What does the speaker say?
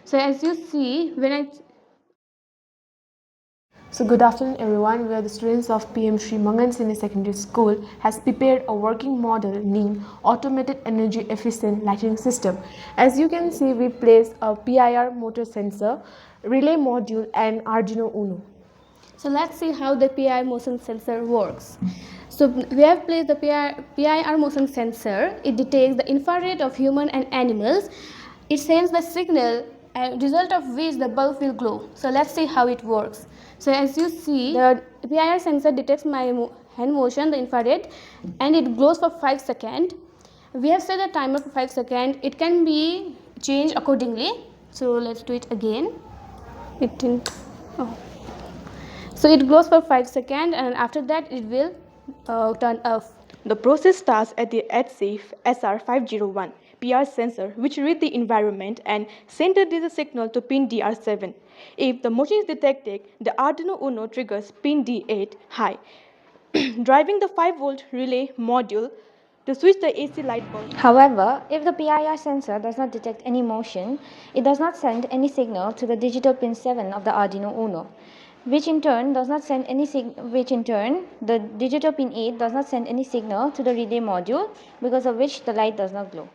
So as you see, So good afternoon everyone, we are the students of PM SHRI Mangan Senior Secondary School has prepared a working model named Automated Energy Efficient Lighting System. As you can see, we placed a PIR motor sensor, relay module and Arduino Uno. So let's see how the PIR motion sensor works. So we have placed the PIR motion sensor. It detects the infrared of human and animals. It sends the signal, result of which the bulb will glow. So let's see how it works. So as you see, the PIR sensor detects my hand motion, the infrared, and it glows for 5 seconds. We have set a timer for 5 seconds. It can be changed accordingly. So let's do it again. It didn't. Oh. So it glows for 5 seconds and after that it will turn off. The process starts at the Yeshey SR501 PR sensor, which reads the environment and sends the signal to pin DR7. If the motion is detected, the Arduino Uno triggers pin D8 high, driving the 5-volt relay module to switch the AC light bulb. However, if the PIR sensor does not detect any motion, it does not send any signal to the digital pin 7 of the Arduino Uno, which in turn the digital pin 8 does not send any signal to the relay module, because of which the light does not glow.